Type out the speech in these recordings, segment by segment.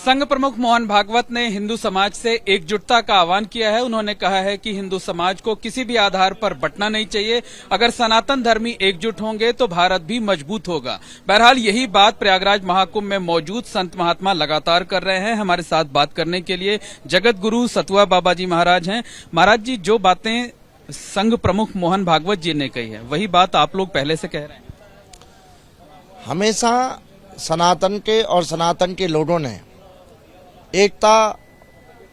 संघ प्रमुख मोहन भागवत ने हिंदू समाज से एकजुटता का आह्वान किया है। उन्होंने कहा है कि हिंदू समाज को किसी भी आधार पर बंटना नहीं चाहिए। अगर सनातन धर्मी एकजुट होंगे तो भारत भी मजबूत होगा। बहरहाल यही बात प्रयागराज महाकुंभ में मौजूद संत महात्मा लगातार कर रहे हैं। हमारे साथ बात करने के लिए जगत गुरु सतुआ बाबा जी महाराज हैं। महाराज जी, जो बातें संघ प्रमुख मोहन भागवत जी ने कही है वही बात आप लोग पहले से कह रहे हैं। हमेशा सनातन के और सनातन के लोगों ने एकता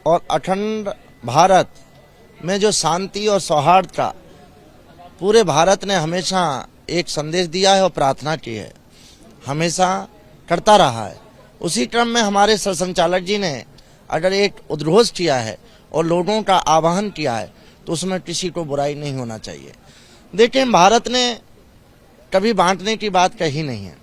और अखंड भारत में जो शांति और सौहार्द का पूरे भारत ने हमेशा एक संदेश दिया है और प्रार्थना की है, हमेशा करता रहा है। उसी क्रम में हमारे सरसंचालक जी ने अगर एक उद्घोष किया है और लोगों का आह्वान किया है तो उसमें किसी को बुराई नहीं होना चाहिए। देखिए, भारत ने कभी बांटने की बात कही नहीं है।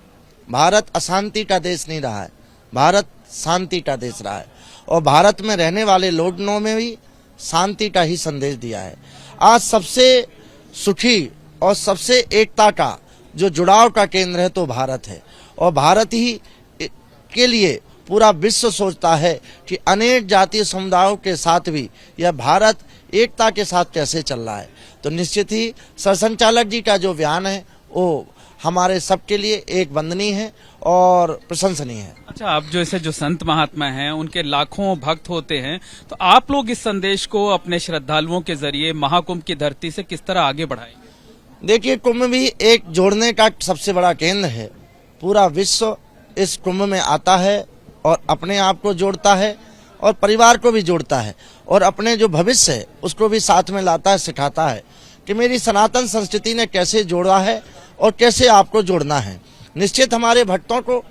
भारत अशांति का देश नहीं रहा है, भारत शांति का देश रहा है और भारत में रहने वाले लोगों में भी शांति का ही संदेश दिया है। आज सबसे सुखी और सबसे एकता का जो जुड़ाव का केंद्र है तो भारत है और भारत ही के लिए पूरा विश्व सोचता है कि अनेक जातीय समुदायों के साथ भी यह भारत एकता के साथ कैसे चल रहा है। तो निश्चित ही सरसंचालक जी का जो बयान है वो हमारे सबके लिए एक वंदनीय है और प्रशंसनीय है। अच्छा, आप जो संत महात्मा हैं उनके लाखों भक्त होते हैं, तो आप लोग इस संदेश को अपने श्रद्धालुओं के जरिए महाकुंभ की धरती से किस तरह आगे बढ़ाएंगे? देखिए, कुंभ भी एक जोड़ने का सबसे बड़ा केंद्र है। पूरा विश्व इस कुंभ में आता है और अपने आप को जोड़ता है और परिवार को भी जोड़ता है और अपने जो भविष्य है उसको भी साथ में लाता है, सिखाता है कि मेरी सनातन संस्कृति ने कैसे जोड़ा है और कैसे आपको जोड़ना है। निश्चित हमारे भक्तों को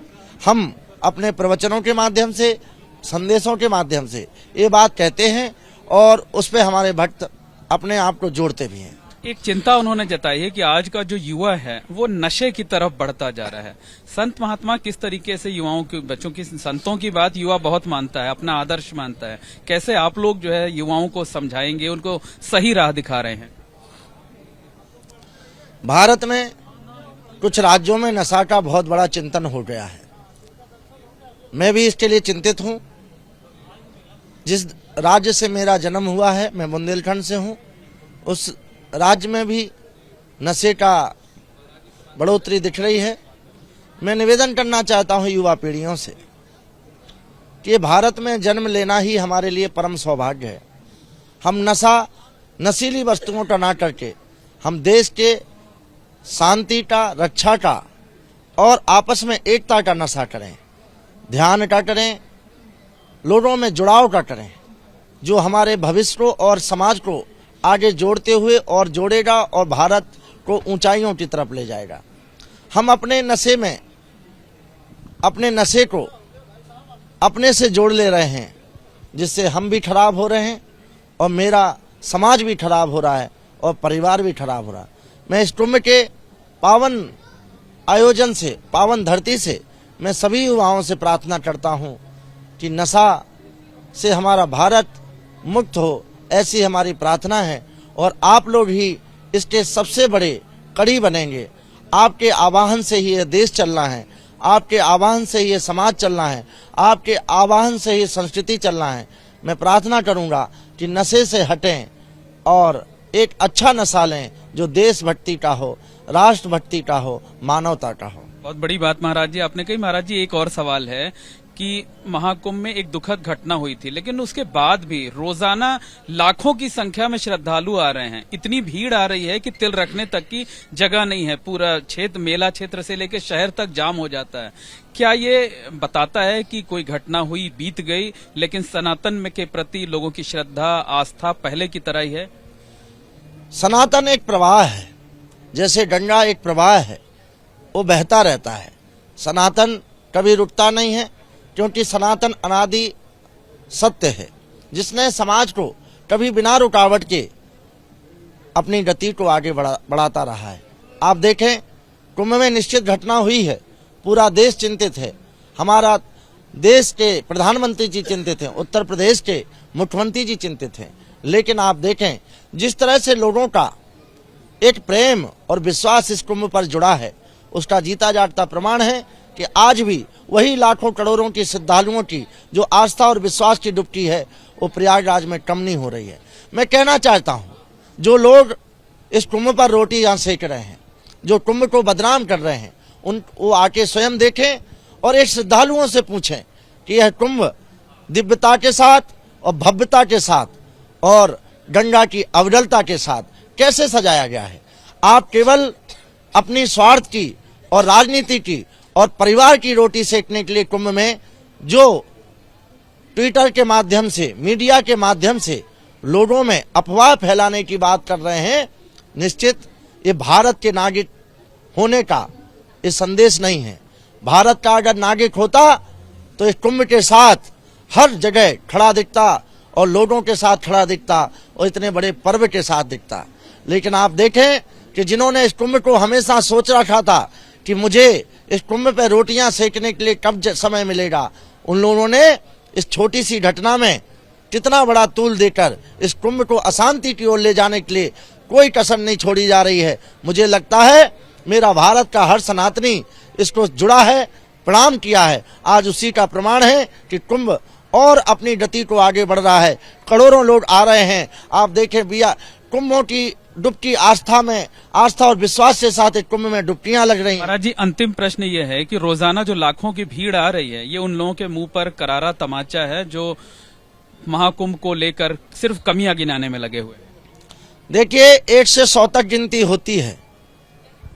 हम अपने प्रवचनों के माध्यम से, संदेशों के माध्यम से ये बात कहते हैं और उस पे हमारे भक्त अपने आप को जोड़ते भी हैं। एक चिंता उन्होंने जताई है कि आज का जो युवा है वो नशे की तरफ बढ़ता जा रहा है। संत महात्मा किस तरीके से युवाओं के, बच्चों की, संतों की बात युवा बहुत मानता है, अपना आदर्श मानता है, कैसे आप लोग जो है युवाओं को समझाएंगे, उनको सही राह दिखा रहे हैं? भारत में कुछ राज्यों में नशा का बहुत बड़ा चिंतन हो गया है। मैं भी इसके लिए चिंतित हूं। जिस राज्य से मेरा जन्म हुआ है, मैं बुंदेलखंड से हूं, उस राज्य में भी नशे का बढ़ोतरी दिख रही है। मैं निवेदन करना चाहता हूं युवा पीढ़ियों से कि भारत में जन्म लेना ही हमारे लिए परम सौभाग्य है। हम नशीली वस्तुओं का ना करके हम देश के शांति का, रक्षा का और आपस में एकता का नशा करें, ध्यान का करें, लोगों में जुड़ाव का करें, जो हमारे भविष्य को और समाज को आगे जोड़ते हुए और जोड़ेगा और भारत को ऊंचाइयों की तरफ ले जाएगा। हम अपने नशे को अपने से जोड़ ले रहे हैं, जिससे हम भी खराब हो रहे हैं और मेरा समाज भी खराब हो रहा है और परिवार भी खराब हो रहा है। मैं इस कुंभ के पावन आयोजन से, पावन धरती से मैं सभी युवाओं से प्रार्थना करता हूं कि नशा से हमारा भारत मुक्त हो, ऐसी हमारी प्रार्थना है और आप लोग ही इसके सबसे बड़े कड़ी बनेंगे। आपके आह्वान से ही ये देश चलना है, आपके आह्वान से ही ये समाज चलना है, आपके आह्वान से ही संस्कृति चलना है। मैं प्रार्थना करूंगा कि नशे से हटें और एक अच्छा नशा लें जो देशभक्ति का हो, राष्ट्रभक्ति का हो, मानवता का हो। बहुत बड़ी बात महाराज जी आपने कही। महाराज जी, एक और सवाल है कि महाकुंभ में एक दुखद घटना हुई थी, लेकिन उसके बाद भी रोजाना लाखों की संख्या में श्रद्धालु आ रहे हैं। इतनी भीड़ आ रही है कि तिल रखने तक की जगह नहीं है। पूरा क्षेत्र, मेला क्षेत्र से लेकर शहर तक जाम हो जाता है। क्या ये बताता है कि कोई घटना हुई, बीत गई, लेकिन सनातन में के प्रति लोगों की श्रद्धा, आस्था पहले की तरह ही है? सनातन एक प्रवाह है, जैसे गंगा एक प्रवाह है, वो बहता रहता है। सनातन कभी रुकता नहीं है, क्योंकि सनातन अनादि सत्य है, जिसने समाज को कभी बिना रुकावट के अपनी गति को आगे बढ़ाता रहा है। आप देखें, कुंभ में निश्चित घटना हुई है, पूरा देश चिंतित है, हमारा देश के प्रधानमंत्री जी चिंतित हैं, उत्तर प्रदेश के मुख्यमंत्री जी चिंतित हैं, लेकिन आप देखें जिस तरह से लोगों का एक प्रेम और विश्वास इस कुंभ पर जुड़ा है, उसका जीता जागता प्रमाण है कि आज भी वही लाखों करोड़ों की श्रद्धालुओं की जो आस्था और विश्वास की डुबकी है वो प्रयागराज में कम नहीं हो रही है। मैं कहना चाहता हूँ, जो लोग इस कुंभ पर रोटी यहाँ सेक रहे हैं, जो कुंभ को बदनाम कर रहे हैं, वो आके स्वयं देखें और एक श्रद्धालुओं से पूछें कि यह कुंभ दिव्यता के साथ और भव्यता के साथ और गंगा की अविरलता के साथ कैसे सजाया गया है। आप केवल अपनी स्वार्थ की और राजनीति की और परिवार की रोटी सेकने के लिए कुंभ में जो ट्विटर के माध्यम से, मीडिया के माध्यम से लोगों में अफवाह फैलाने की बात कर रहे हैं, निश्चित ये भारत के नागरिक होने का ये संदेश नहीं है। भारत का अगर नागरिक होता तो इस कुंभ के साथ हर जगह खड़ा दिखता और लोगों के साथ खड़ा दिखता और इतने बड़े पर्व के साथ दिखता। लेकिन आप देखें कि जिन्होंने इस कुंभ को हमेशा सोच रखा था कि मुझे इस कुंभ पे रोटियां सेकने के लिए कब समय मिलेगा, उन लोगों ने इस छोटी सी घटना में कितना बड़ा तूल देकर इस कुंभ को अशांति की ओर ले जाने के लिए कोई कसर नहीं छोड़ी जा रही है। मुझे लगता है मेरा भारत का हर सनातनी इसको जुड़ा है, प्रणाम किया है। आज उसी का प्रमाण है कि कुंभ और अपनी गति को आगे बढ़ रहा है। करोड़ों लोग आ रहे हैं। आप देखें भैया, कुंभों की डुबकी आस्था में, आस्था और विश्वास के साथ एक कुंभ में डुबकियां लग रही हैं। महाराज जी, अंतिम प्रश्न ये है कि रोजाना जो लाखों की भीड़ आ रही है, ये उन लोगों के मुंह पर करारा तमाचा है जो महाकुंभ को लेकर सिर्फ कमियां गिनाने में लगे हुए। देखिए, 1 से 100 तक गिनती होती है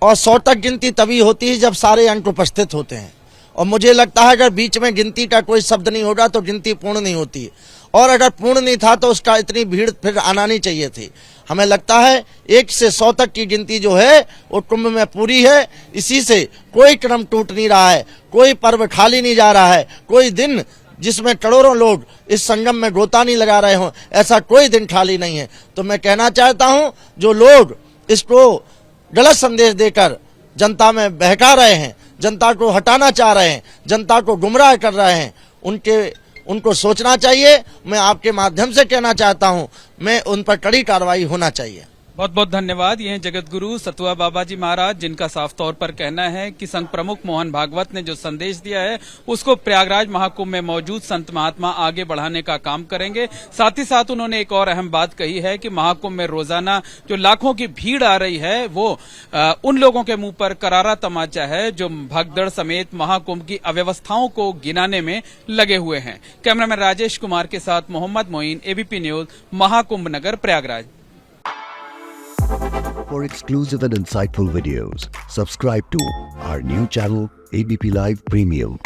और 100 तक गिनती तभी होती है जब सारे अंक उपस्थित होते हैं। और मुझे लगता है अगर बीच में गिनती का कोई शब्द नहीं होगा तो गिनती पूर्ण नहीं होती, और अगर पूर्ण नहीं था तो उसका इतनी भीड़ फिर आना नहीं चाहिए थी। हमें लगता है 1 से 100 तक की गिनती जो है वो कुंभ में पूरी है। इसी से कोई क्रम टूट नहीं रहा है, कोई पर्व खाली नहीं जा रहा है, कोई दिन जिसमें करोड़ों लोग इस संगम में गोता नहीं लगा रहे हों, ऐसा कोई दिन खाली नहीं है। तो मैं कहना चाहता हूं, जो लोग इसको गलत संदेश देकर जनता में बहका रहे हैं, जनता को हटाना चाह रहे हैं, जनता को गुमराह कर रहे हैं, उनको सोचना चाहिए। मैं आपके माध्यम से कहना चाहता हूं, मैं उन पर कड़ी कार्रवाई होना चाहिए। बहुत बहुत धन्यवाद। ये हैं जगत गुरु सतुआ बाबा जी महाराज, जिनका साफ तौर पर कहना है कि संघ प्रमुख मोहन भागवत ने जो संदेश दिया है उसको प्रयागराज महाकुंभ में मौजूद संत महात्मा आगे बढ़ाने का काम करेंगे। साथ ही साथ उन्होंने एक और अहम बात कही है कि महाकुंभ में रोजाना जो लाखों की भीड़ आ रही है वो उन लोगों के मुंह पर करारा तमाचा है जो भगदड़ समेत महाकुंभ की अव्यवस्थाओं को गिनाने में लगे हुए हैं। कैमरामैन राजेश कुमार के साथ Mohammad Moin, ABP news, Mahakumbh Nagar, Prayagraj. For exclusive and insightful videos, subscribe to our new channel ABP Live Premium.